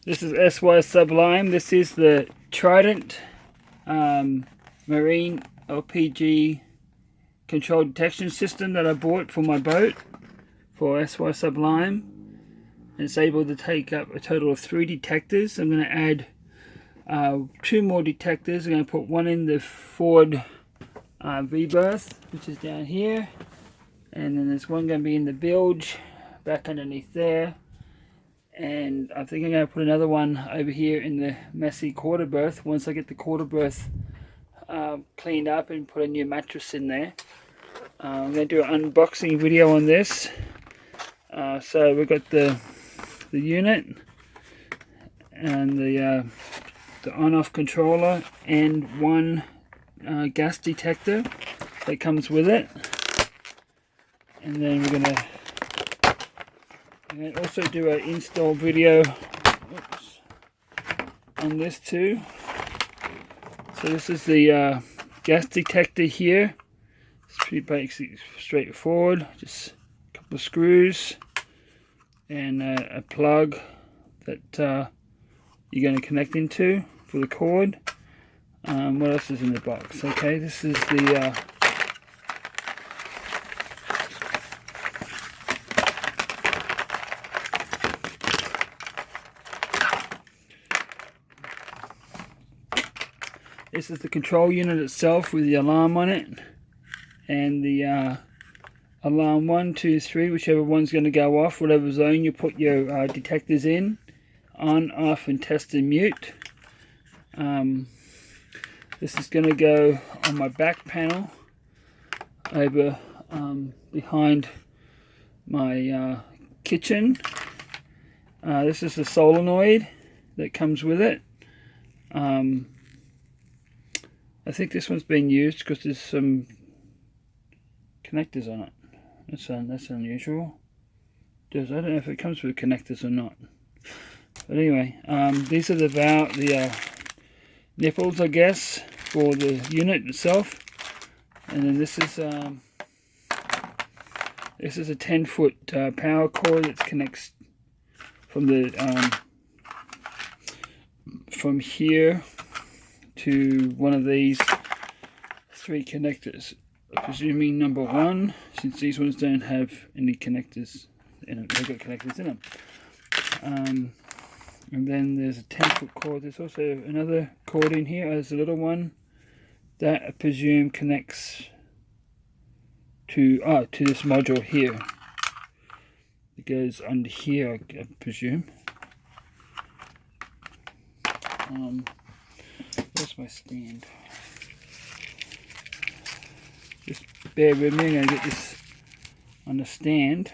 This is SY Sublime. This is the Trident Marine LPG Control Detection System that I bought for my boat for SY Sublime. And it's able to take up a total of 3 detectors. I'm going to add 2 more detectors. I'm going to put one in the forward V-berth, which is down here. And then there's one going to be in the bilge, back underneath there. And I think I'm going to put another one over here in the messy quarter berth once I get the quarter berth cleaned up and put a new mattress in there. I'm going to do an unboxing video on this. So we've got the unit and the on-off controller and one gas detector that comes with it. And then we're going to also do an install video on this too. So this is the gas detector here. It's pretty basic, straightforward. Just a couple of screws and a plug that you're going to connect into for the cord. What else is in the box? Okay, this is the this is the control unit itself with the alarm on it, and the alarm 1, 2, 3, whichever one's going to go off, whatever zone you put your detectors in, on, off, and test and mute. This is going to go on my back panel over behind my kitchen. This is the solenoid that comes with it. I think this one's been used because there's some connectors on it. That's unusual. I don't know if it comes with connectors or not. But anyway, these are the nipples, I guess, for the unit itself. And then this is a 10-foot power cord that connects from the from here to one of these 3 connectors. I'm presuming number 1, since these ones don't have any connectors in them. They've got connectors in them. And then there's a 10-foot cord. There's also another cord in here. There's a little one that I presume connects to this module here. It goes under here, I presume. Where's my stand? Just bear with me, I'm going to get this on the stand.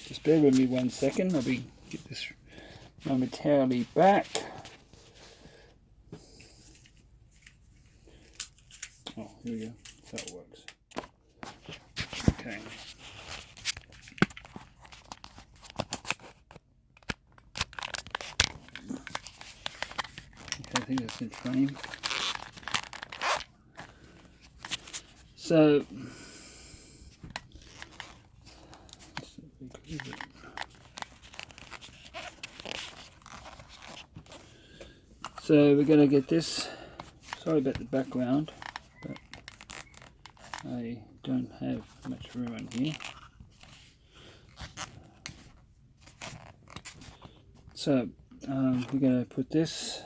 Just bear with me 1 second, I'll get this momentarily back. Oh, here we go. That's how it works. Okay. I think that's in frame. So we're going to get this. Sorry about the background, but I don't have much room on here. So we're going to put this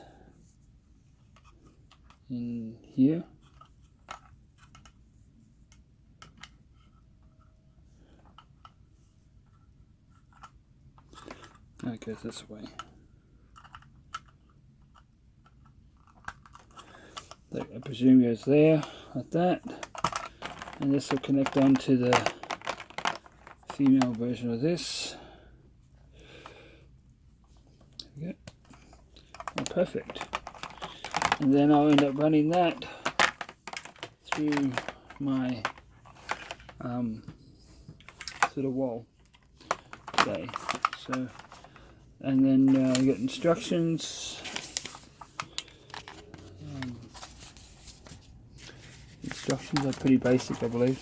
in here. It goes this way. That I presume goes there, like that. And this will connect onto the female version of this. There we go. Oh, perfect. And then I'll end up running that through my sort of wall. Okay, so, and then you got instructions. instructions are pretty basic, I believe.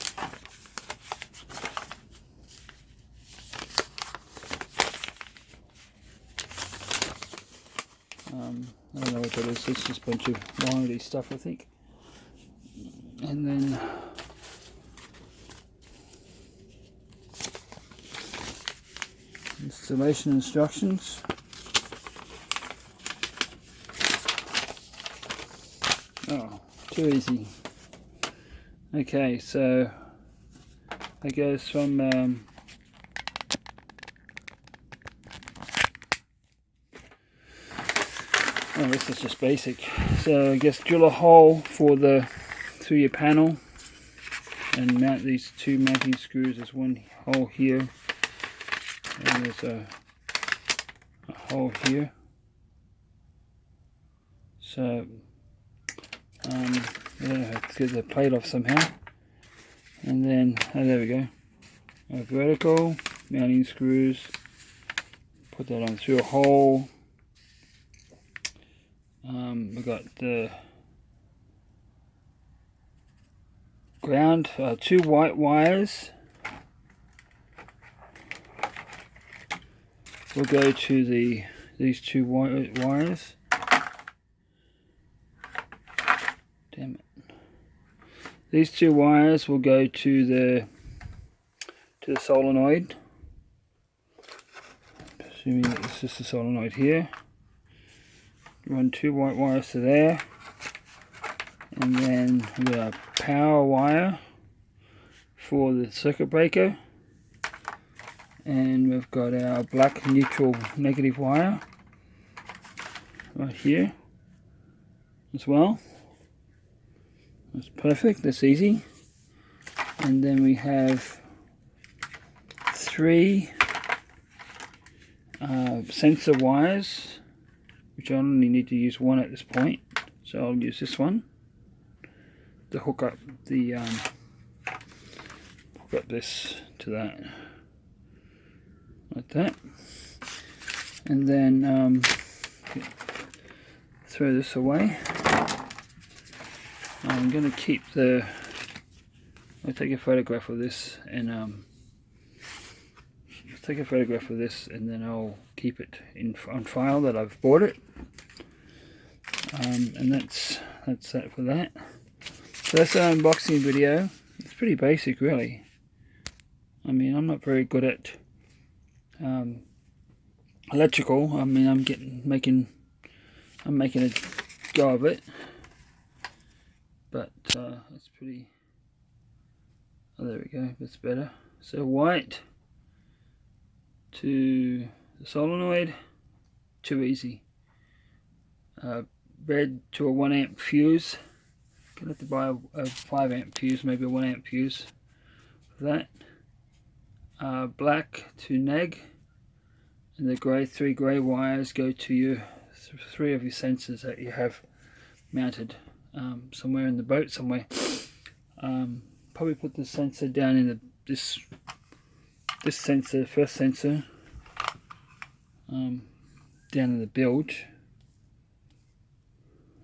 I don't know what that is. It's just a bunch of warranty stuff, I think. And then installation instructions. Oh, too easy. Okay, so it goes from oh, this is just basic. So I guess drill a hole through your panel and mount these two mounting screws. There's one hole here and there's a hole here. So I don't know how to get the plate off somehow. And then, oh, there we go. A vertical mounting screws. Put that on through a hole. We've got the ground, two white wires. We'll go to these two white wires. Damn it. These two wires will go to the solenoid. Assuming that it's just the solenoid here. Run two white wires to there. And then we've got a power wire for the circuit breaker. And we've got our black neutral negative wire right here as well. That's perfect, that's easy. And then we have three sensor wires, which I only need to use one at this point, so I'll use this one to hook up this to that, like that. And then throw this away. I'm going to keep I'll take a photograph of this and then I'll keep it on file that I've bought it. And that's that for that. So that's an unboxing video. It's pretty basic, really. I mean, I'm not very good at electrical. I mean, I'm making a go of it. But it's pretty. Oh, there we go. That's better. So white to the solenoid, too easy. Red to a 1 amp fuse. Gonna have to buy a 5 amp fuse, maybe a 1 amp fuse for that. Black to neg, and the three grey wires go to your three of your sensors that you have mounted. Somewhere in the boat somewhere. Probably put the sensor down in this sensor, first sensor, down in the bilge.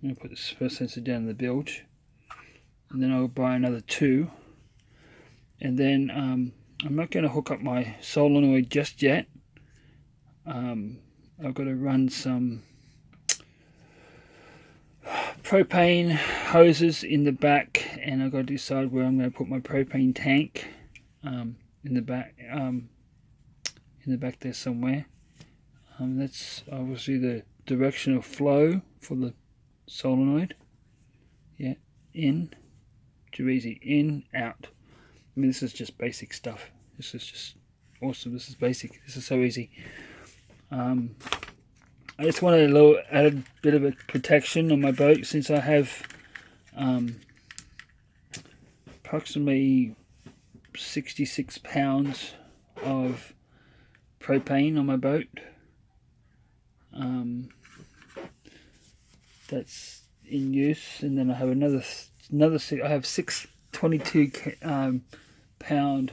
I'm going to put this first sensor down in the bilge, and then I'll buy another two. And then I'm not going to hook up my solenoid just yet. I've got to run some propane hoses in the back, and I've got to decide where I'm going to put my propane tank in the back there somewhere. That's obviously the direction of flow for the solenoid. Yeah, in, too easy, in, out. I mean, this is just basic stuff. This is just awesome. This is basic. This is so easy. I just wanted add a bit of a protection on my boat, since I have approximately 66 pounds of propane on my boat. That's in use, and then I have another. I have 6 22 pound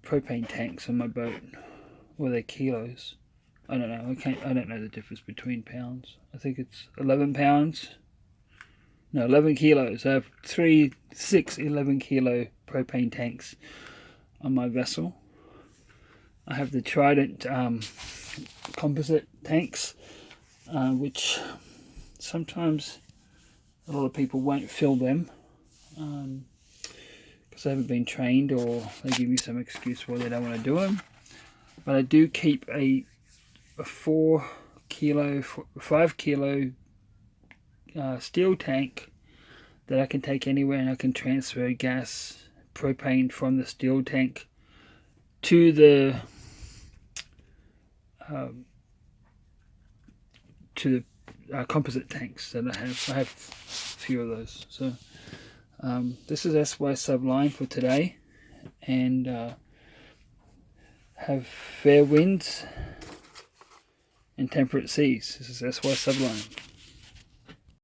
propane tanks on my boat, or they're kilos. I don't know. I don't know the difference between pounds. I think it's 11 pounds. No, 11 kilos. I have 11 kilo propane tanks on my vessel. I have the Trident composite tanks, which sometimes a lot of people won't fill them because they haven't been trained, or they give me some excuse why they don't want to do them. But I do keep a 5 kilo steel tank that I can take anywhere, and I can transfer gas, propane from the steel tank to the composite tanks that I have. I have a few of those. So this is SY Subline for today, and have fair winds and temperate seas. This is SY Subline.